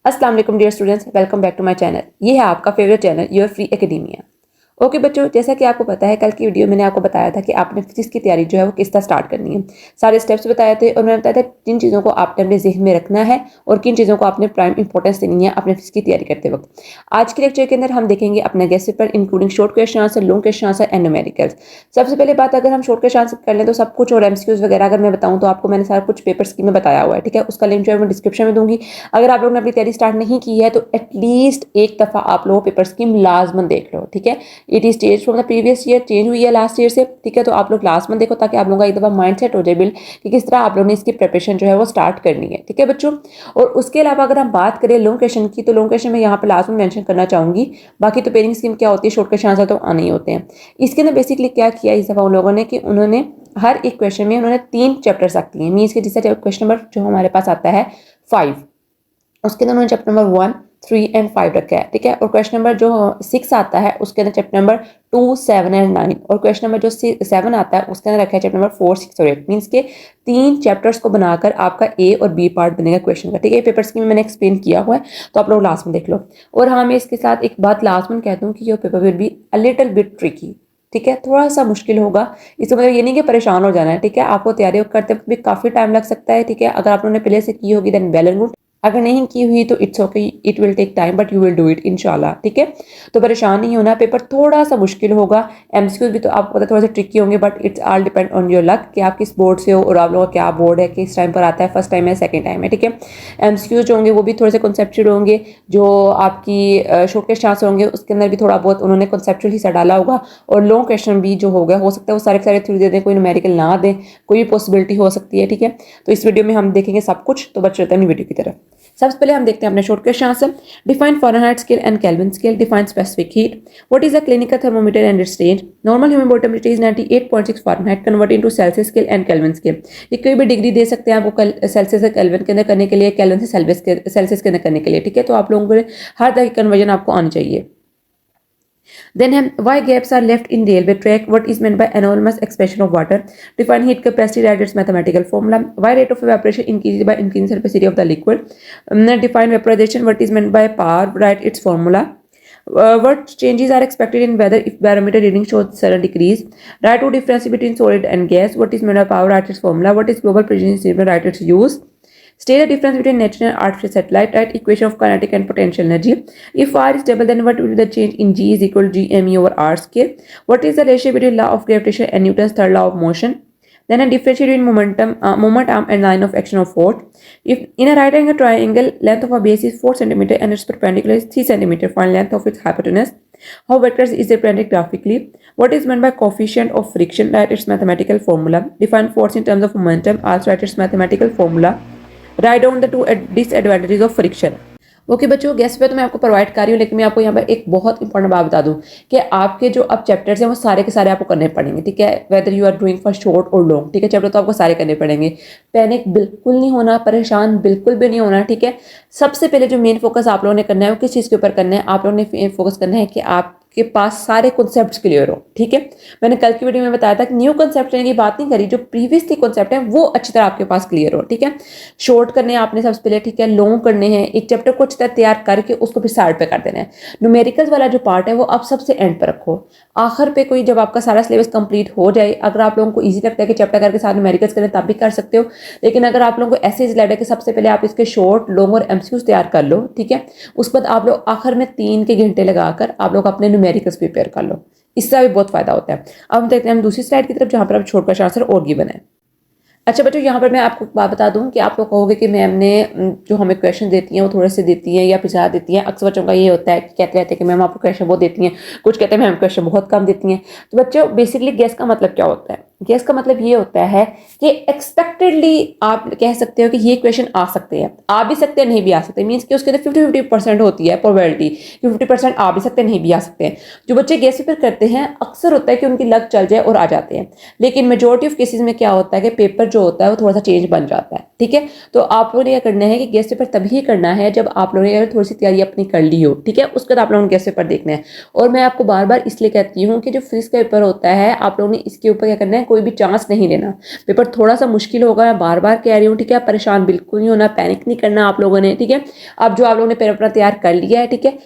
अस्सलाम वालेकुम dear students, welcome back to my channel. ये है आपका favourite channel your free academia. Okay बच्चों, जैसा कि आपको पता है कल की वीडियो मैंने आपको बताया था कि आपने फिजिक्स की तैयारी जो है वो किस तरह स्टार्ट करनी है। सारे स्टेप्स बताए थे और मैंने बताया था किन चीज़ों को आपने अपने जहन में रखना है और किन चीज़ों को आपने प्राइम इंपॉर्टेंस देनी है अपने फिजिक्स की तैयारी करते वक्त। आज के लेक्चर के अंदर हम देखेंगे अपने guest paper including short question answer, long question answer and numericals. सबसे पहले बात, अगर हम शॉर्ट क्वेश्चन आंसर कर लें तो सब कुछ और एमसीक्यूज वगैरह अगर मैं बताऊँ तो आपको मैंने सारा कुछ पेपर स्कीम में बताया हुआ है, ठीक है। उसका लिंक जो है मैं डिस्क्रिप्शन में दूंगी। अगर आप लोगों ने अपनी तैयारी स्टार्ट नहीं की है तो एटलीस्ट एक दफ़ा आप लोगों पेपर स्कीम लाजमन देख लो, ठीक है। It is change from the previous year, change हुई है लास्ट ईयर से, ठीक है। तो आप लोग लाजमन देखो ताकि आप लोगों का एक दफ़ा माइंड सेट हो जाए बिल्ड कि किस तरह आप लोगों ने इसकी प्रिपरेशन जो है वो स्टार्ट करनी है, ठीक है बच्चों। और उसके अलावा अगर हम बात करें लॉन्ग क्वेश्चन की, तो लॉन्ग क्वेश्चन में यहाँ पर लास्ट में मेंशन करना चाहूंगी। बाकी तो पेयरिंग स्कीम क्या होती है, शॉर्ट क्वेश्चन आंसर तो आने ही होते हैं। इसके अंदर बेसिकली क्या किया इस दफ़ा उन लोगों ने कि उन्होंने हर एक क्वेश्चन में उन्होंने 3 चैप्टर्स रख दिए। मीन्स के जैसे क्वेश्चन नंबर जो हमारे पास आता है 5, उसके अंदर उन्होंने चैप्टर नंबर 1, 3 एंड 5 रखा है, ठीक है। और क्वेश्चन नंबर जो 6 आता है उसके अंदर चैप्टर नंबर 2, 7 एंड 9, और क्वेश्चन नंबर जो 7 आता है उसके अंदर रखा है चैप्टर नंबर 4, 6 और 8। मीन्स के 3 चैप्टर्स को बनाकर आपका ए और बी पार्ट बनेगा क्वेश्चन का, ठीक है। पेपर स्कीम में मैंने एक्सप्लेन किया हुआ है, तो आप लोग लास्ट में देख लो। और हाँ, मैं इसके साथ एक बात लास्ट में कहता हूँ कि your paper will be a little bit tricky, ठीक है। थोड़ा सा मुश्किल होगा। इसका मतलब ये नहीं कि परेशान हो जाना है, ठीक है। आपको तैयारी करते वक्त भी काफ़ी टाइम लग सकता है, ठीक है। अगर आप लोगों ने पहले से की होगी देन वेल एंड गुड, अगर नहीं की हुई तो it's okay, it will take time but you will do it इंशाल्लाह, ठीक है। तो परेशान नहीं होना, पेपर थोड़ा सा मुश्किल होगा। एमसीक्यूज भी तो आपको पता थोड़ा सा ट्रिकी होंगे, but it's all depend on your luck कि आप किस बोर्ड से हो और आप लोगों का क्या बोर्ड है, किस टाइम पर आता है, फर्स्ट टाइम है सेकंड टाइम है, ठीक है। एमसीक्यूज जो होंगे वो भी थोड़े से कॉन्सेप्चुअल होंगे। जो आपकी शोकेस चांस होंगे उसके अंदर भी थोड़ा बहुत उन्होंने कॉन्सेप्चुअल हिस्सा डाला होगा। और लॉन्ग क्वेश्चन भी जो होगा हो सकता है वो सारे के सारे थ्रू दे दें, कोई न्यूमेरिकल ना दें, कोई भी पॉसिबिलिटी हो सकती है, ठीक है। तो इस वीडियो में हम देखेंगे सब कुछ, तो बच्चे रहते हैं वीडियो की तरफ। सबसे पहले हम देखते हैं अपने short question answer. Define Fahrenheit scale and kelvin scale, define specific heat, what is the clinical thermometer and it's range, normal human body temperature is 98.6 Fahrenheit, convert into Celsius scale and kelvin scale. ये कोई भी degree दे सकते हैं आपको Celsius से kelvin के अंदर करने के लिए, केल्विन से सेल्सियस के अंदर करने के लिए, ठीक है। तो आप लोगों को हर तरह की कन्वर्जन आपको आनी चाहिए। Then why gaps are left in railway track? What is meant by enormous expansion of water? Define heat capacity, write its mathematical formula. Why rate of evaporation increases by increasing surface area of the liquid? Define vaporization. What is meant by power? Write its formula. What changes are expected in weather if barometer reading shows sudden decrease? Write two differences between solid and gas. What is meant by power? Write its formula. What is global precision? Write its use. State the difference between natural and artificial satellite. Write equation of kinetic and potential energy. If R is stable, then what will be the change in G is equal to Gme over R square? What is the ratio between law of gravitation and Newton's third law of motion? Then a differentiate between moment arm and line of action of force. If in a right angle triangle, length of a base is 4 cm and its perpendicular is 3 cm, find length of its hypotenuse. How vectors is represented graphically? What is meant by coefficient of friction? Write its mathematical formula. Define force in terms of momentum. Also write its mathematical formula. Write down the two disadvantages of friction. Okay बच्चों, guest पे तो मैं आपको provide कर रही हूँ, लेकिन मैं आपको यहाँ पर एक बहुत इंपॉर्टेंट बात बता दूँ कि आपके जो अब चैप्टर्स हैं वो सारे के सारे आपको करने पड़ेंगे, ठीक है। Whether you are doing for short और लॉन्ग, ठीक है। चैप्टर तो आपको सारे करने पड़ेंगे। पैनिक बिल्कुल नहीं होना, परेशान बिल्कुल भी नहीं होना, ठीक है। सबसे पहले जो मेन फोकस आप लोगों ने करना है वो किस चीज़ के ऊपर करना है, आप लोगों ने फोकस करना है कि आपके पास सारे कॉन्सेप्ट्स क्लियर हो, ठीक है। मैंने कल की वीडियो में बताया था कि न्यू कॉन्सेप्ट लेने की बात नहीं करी, जो प्रीवियसली कॉन्सेप्ट है वो अच्छी तरह आपके पास क्लियर हो, ठीक है। शॉर्ट करने हैं आपने सबसे पहले, ठीक है। लॉन्ग करने हैं, एक चैप्टर को अच्छी तरह तैयार करके उसको फिर साइड पे कर देना है। न्यूमेरिकल्स वाला जो पार्ट है वो आप सबसे एंड पर रखो, आखिर पे कोई जब आपका सारा सिलेबस कंप्लीट हो जाए, अगर आप लोगों को ईजी लगता है कि चैप्टर करके साथ न्यूमेरिकल्स करें तब भी कर सकते हो। लेकिन अगर आप लोगों को ऐसे लग है कि सबसे पहले आप इसके शॉर्ट, लॉन्ग और एमसीक्यूज तैयार कर लो, ठीक है। उसके बाद आप लोग आखिर में 3 के घंटे लगाकर आप लोग अपने न्यूमेरिकल्स प्रिपेयर कर लो, इससे भी बहुत फायदा होता है। अब हम देखते हैं हम दूसरी स्लाइड की तरफ, जहां पर अब शॉर्ट क्वेश्चन आंसर और गिवन है। अच्छा बच्चों, यहाँ पर मैं आपको बात बता दूं कि आप लोग कहोगे कि मैम ने जो हमें क्वेश्चन देती हैं वो थोड़े से देती हैं या फिर ज़्यादा देती हैं। अक्सर बच्चों का ये होता है कि कहते रहते हैं कि मैम आपको क्वेश्चन बहुत देती हैं, कुछ कहते हैं मैम क्वेश्चन बहुत कम देती हैं। तो बच्चों बेसिकली गेस का मतलब क्या होता है? गेस का मतलब ये होता है कि एक्सपेक्टेडली आप कह सकते हो कि ये क्वेश्चन आ सकते हैं, आ भी सकते हैं, नहीं भी आ सकते। मीन्स कि उसके अंदर 50-50% होती है प्रोबेबिलिटी कि 50% आ भी सकते हैं, नहीं भी आ सकते हैं। जो बच्चे गेस पेपर करते हैं अक्सर होता है कि उनकी लक चल जाए और आ जाते हैं, लेकिन मेजोरिटी ऑफ केसेस में क्या होता है कि पेपर जो होता है वो थोड़ा सा चेंज बन जाता है, ठीक है। तो आप लोगों ने क्या करना है कि गेस पेपर तभी करना है जब आप लोगों ने थोड़ी सी तैयारी अपनी कर ली हो, ठीक है। उसके बाद आप लोगों ने गेस पेपर देखना है। और मैं आपको बार बार इसलिए कहती हूँ कि जो फिजिक्स का पेपर होता है आप लोगों ने इसके ऊपर क्या करना है, कोई भी चांस नहीं लेना। पेपर थोड़ा सा मुश्किल होगा, मैं बार बार कह रही हूँ, ठीक है। परेशान बिल्कुल नहीं होना, पैनिक नहीं करना आप लोगों ने, ठीक है। अब जो आप लोगों ने पेपर अपना तैयार कर लिया है, ठीक है,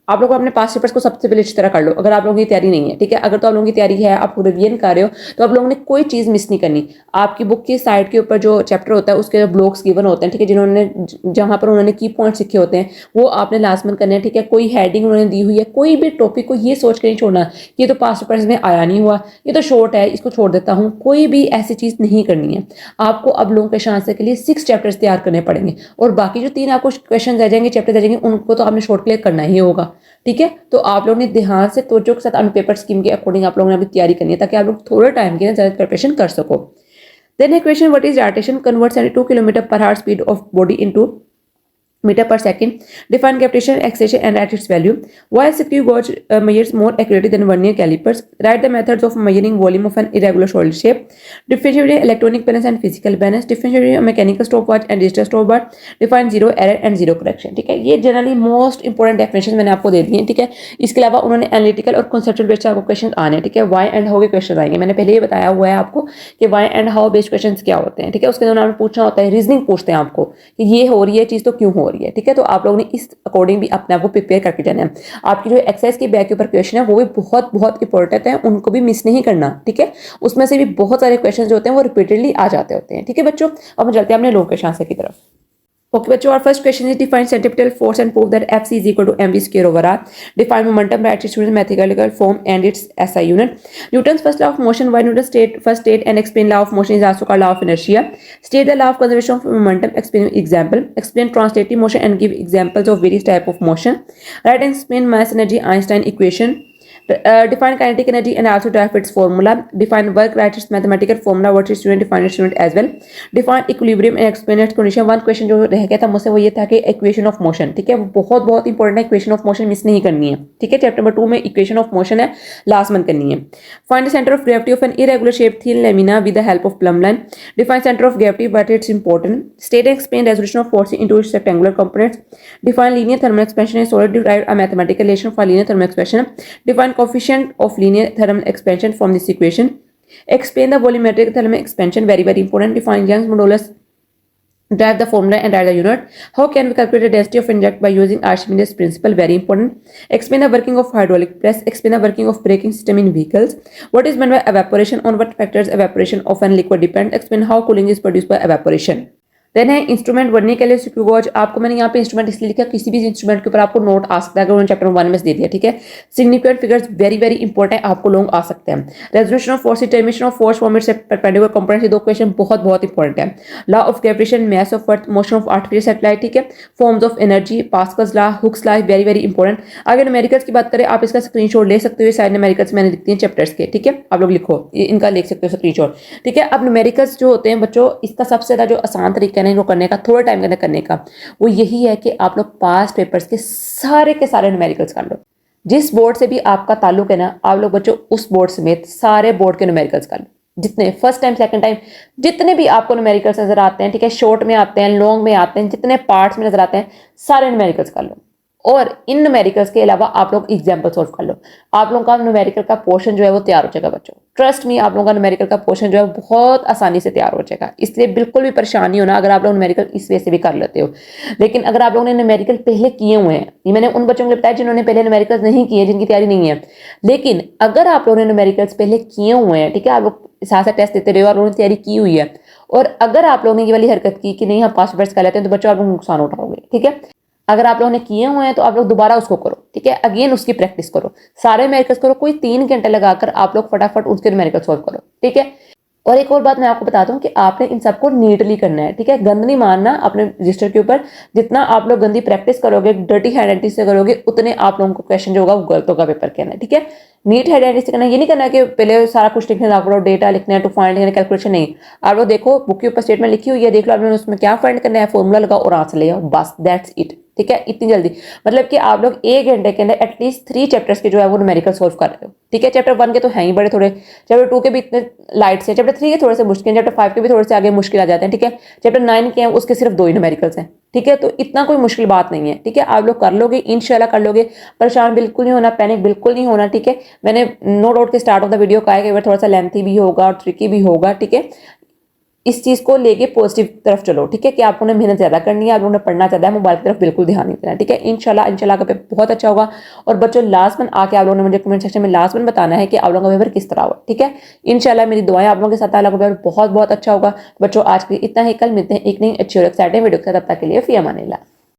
आप लोग अपने पास पेपर्स को सबसे पहले अच्छी तरह कर लो, अगर आप लोगों की तैयारी नहीं है, ठीक है। अगर तो आप लोगों की तैयारी है, आप रिवीजन कर रहे हो, तो आप लोगों ने कोई चीज़ मिस नहीं करनी। आपकी बुक की साइड के ऊपर जो चैप्टर होता है उसके ब्लॉक्स गिवन होते हैं, ठीक है, जिन्होंने जहाँ पर उन्होंने की पॉइंट लिखे होते हैं वो आपने लाजमन करने हैं, ठीक है। कोई हेडिंग उन्होंने दी हुई है, कोई भी टॉपिक को ये सोच कर नहीं छोड़ना कि ये तो पास पेपर्स में आया नहीं हुआ, ये तो शॉर्ट है, इसको छोड़ देता हूँ, कोई भी ऐसी चीज़ नहीं करनी है। आपको अब लोगों के आंसर के लिए 6 चैप्टर्स तैयार करने पड़ेंगे, और बाकी जो 3 आपको क्वेश्चन रह जाएंगे, चैप्टर रह जाएंगे, उनको तो आपने शॉर्ट क्लियर करना ही होगा, ठीक है। तो आप लोगों ने ध्यान से तवज्जो के साथ अपने पेपर स्कीम के अकॉर्डिंग आप लोगों ने अपनी तैयारी करनी है, ताकि आप लोग थोड़े टाइम के ज़्यादा प्रिपरेशन कर सको। Then question, what is dictation converts 2 kilometre per hour speed of body into meter per second. Define capitation, acceleration and at its value. Why CQ gauge measures more accurately than vernier calipers? Write the methods of measuring volume of an irregular solid shape. Differentiate electronic balance and physical balance. Differentiate a mechanical stopwatch and digital stopwatch. Define zero error and zero correction. ठीक है, ये generally most important definition मैंने आपको दे दी है, ठीक है। इसके अलावा उन्होंने एनालिटिकल और कॉन्सेप्चुअल बेस्ड आपको क्वेश्चन आने हैं, ठीक है। वाई एंड हाउ के क्वेश्चन आएंगे, मैंने पहले ये बताया हुआ है आपको कि why and how based question क्या होते हैं, ठीक है। उसके अंदर आपने पूछना होता है, रीजनिंग पूछते हैं आपको कि ये हो रही है चीज़ तो क्यों हो रही है, ठीक है। तो आप लोगों ने इस अकॉर्डिंग भी अपने आप को प्रिपेयर करके जाना है। आपकी जो एक्सरसाइज की बैक के ऊपर क्वेश्चन है वो भी बहुत बहुत इंपॉर्टेंट है, उनको भी मिस नहीं करना, ठीक है। उसमें से भी बहुत सारे क्वेश्चन जो होते हैं वो रिपीटेडली आ जाते होते हैं, ठीक है बच्चों। अब हम चलते हैं अपने लोग के आंसर की तरफ। Okay, बच्चों, our first question is define centripetal force and prove that Fc is equal to mv square over r. Define momentum by its student's mathematical form and its SI unit. Newton's first law of motion. Why Newton's first state and explain law of motion is also called law of inertia. State the law of conservation of momentum. Explain example. Explain translative motion and give examples of various type of motion. Write and explain mass energy Einstein equation. Define kinetic energy and also draft its formula. Define work, write its mathematical formula. What is student, define its student as well. Define equilibrium and explain its condition. One question जो रह गया था मुझसे वो ये था कि equation of motion, ठीक है, वो बहुत बहुत इंपॉर्टेंट है। इक्वेशन ऑफ मोशन मिस नहीं करनी है, ठीक है। चैप्टर नंबर 2 में इक्वेशन ऑफ मोशन है, लास्ट मंथ करनी है। Find the centre of gravity of an irregular shape thin lamina with the help of plumb line. Define center of gravity, but it's important. State and explain resolution of force into its rectangular components. Define linear thermal expansion in solid. Derive a mathematical relation for linear thermal expansion. Define coefficient of linear thermal expansion from this equation. Explain the volumetric thermal expansion, very very important. Define Young's modulus. Derive the formula and write the unit. How can we calculate the density of inject by using Archimedes principle, very important. Explain the working of hydraulic press. Explain the working of braking system in vehicles. What is meant by evaporation? On what factors evaporation of an liquid depends. Explain how cooling is produced by evaporation. Then है instrument बनने के लिए CQ gauge. आपको मैंने यहाँ पे instrument इसलिए लिखा, किसी भी इंस्ट्रूमेंट के ऊपर आपको नोट आ सकता है, अगर उन्होंने चैप्टर 1 में दे दिया, ठीक है। Significant figures very very important, आपको लोग आ सकते हैं। Resolution of force, determination of force from its perpendicular components, ये 2 क्वेश्चन बहुत बहुत इंपॉर्टेंट है। Law of gravitation, mass of earth, motion of artificial satellite, ठीक है। Forms of energy, Pascal's law, Hooke's law, very very important. अगर numericals की बात करें, आप इसका स्क्रीनशॉट ले सकते हो, सारे न्यूमेरिकल्स मैंने लिखती हैं चैप्टर्स के, ठीक है। आप लोग लिखो, इनका लिख सकते हो स्क्रीनशॉट, ठीक है। अब न्यूमेरिकल्स जो होते हैं बच्चों, इसका सबसे ज्यादा जो आसान तरीका है इनको करने का, थोड़ा टाइम करने का, वो यही है कि आप लोग पास्ट पेपर्स के सारे न्यूमेरिकल्स कर लो। जिस बोर्ड से भी आपका ताल्लुक है ना, आप लोग बच्चों उस बोर्ड समेत सारे बोर्ड के न्यूमेरिकल्स कर लो, जितने फर्स्ट टाइम सेकंड टाइम जितने भी आपको न्यूमेरिकल्स नजर आते हैं, ठीक है। शॉर्ट में आते हैं, लॉन्ग में आते हैं, जितने पार्ट्स में नजर आते हैं सारे न्यूमेरिकल्स कर लो। और इन न्यूमेरिकल्स के अलावा आप लोग एग्जाम्पल सॉल्व कर लो। आप लोगों का न्यूमेरिकल का पोर्शन जो है वो तैयार हो जाएगा बच्चों, ट्रस्ट मी। आप लोगों का न्यूमेरिकल का पोर्शन जो है बहुत आसानी से तैयार हो जाएगा, इसलिए बिल्कुल भी परेशानी होना अगर आप लोग न्यूमेरिकल इस वे से भी कर लेते हो। लेकिन अगर आप लोगों ने न्यूमेरिकल पहले किए हुए हैं, ये मैंने उन बच्चों को बताया जिन्होंने पहले न्यूमेरिकल नहीं किए, जिनकी तैयारी नहीं है। लेकिन अगर आप लोगों ने न्यूमेरिकल्स पहले किए हुए हैं, ठीक है, आप लोग साथ साथ टेस्ट देते रहे हो, आप लोगों ने तैयारी की हुई है, और अगर आप लोगों ने ये वाली हरकत की कि नहीं हम पास पेपर्स कर लेते हैं, तो बच्चों आप लोग नुकसान उठाओगे, ठीक है। अगर आप लोगों ने किए हुए हैं तो आप लोग दोबारा उसको करो, ठीक है, अगेन उसकी प्रैक्टिस करो, सारे न्यूमेरिकल्स करो, कोई 3 घंटे लगाकर आप लोग फटाफट उसके न्यूमेरिकल सॉल्व करो, ठीक है। और एक और बात मैं आपको बताता हूँ कि आपने इन सबको नीटली करना है, ठीक है। गंद नहीं मारना अपने रजिस्टर के ऊपर। जितना आप लोग गंदी प्रैक्टिस करोगे, डर्टी हैंडराइटिंग से करोगे, उतने आप लोगों को क्वेश्चन जो होगा वो गलत होगा पेपर के अंदर, ठीक है। नीट हैंडराइटिंग से करना, ये नहीं करना कि पहले सारा कुछ लिखने लग पड़ो, डेटा लिखना है, टू फाइंड लिखना, कैलकुलेशन नहीं। आप लोग देखो बुक के ऊपर स्टेटमेंट लिखी हुई है, देख लो आप लोगों ने उसमें क्या फाइंड करना है, फॉर्मूला लगाओ और आंसर ले आओ, बस दैट्स इट। ठीक है, इतनी जल्दी, मतलब कि आप लोग 1 घंटे के अंदर एटलीस्ट 3 चैप्टर्स के जो है वो न्यूमेरिकल सॉल्व कर रहे हो। ठीक है, चैप्टर 1 के तो हैं ही बड़े थोड़े, चैप्टर 2 के भी इतने लाइट से, चैप्टर 3 के थोड़े से मुश्किल हैं, चैप्टर 5 के भी थोड़े से आगे मुश्किल आ जाते हैं। ठीक है, चैप्टर 9 के हैं उसके सिर्फ 2 ही न्यूमेरिकल्स हैं। ठीक है, तो इतना कोई मुश्किल बात नहीं है। ठीक है, आप लोग कर लोगे, इंशाल्लाह कर लोगे, परेशान बिल्कुल नहीं होना, पैनिक बिल्कुल नहीं होना। ठीक है, मैंने नो डाउट के स्टार्ट ऑफ द वीडियो कहा है कि थोड़ा सा लेंथी भी होगा और ट्रिकी भी होगा। ठीक है, इस चीज़ को लेके पॉजिटिव तरफ चलो। ठीक है, कि आपको ने मेहनत ज़्यादा करनी है, आप लोगों ने पढ़ना ज़्यादा है, मोबाइल की तरफ बिल्कुल ध्यान नहीं देना। ठीक है, इंशाल्लाह का पेपर बहुत अच्छा होगा। और बच्चों लास्ट में आके आप लोगों ने मुझे कमेंट सेक्शन में लास्ट में बताना है कि आप लोगों का पेपर किस तरह हुआ। ठीक है, इंशाल्लाह मेरी दुआएं आप लोगों के साथ, अल्लाह का पेपर बहुत बहुत अच्छा होगा। बच्चों आज के इतना ही, कल मिलते हैं एक नई अच्छी और एक्साइटिंग वीडियो के साथ, तब तक के लिए फी अमानिल्लाह।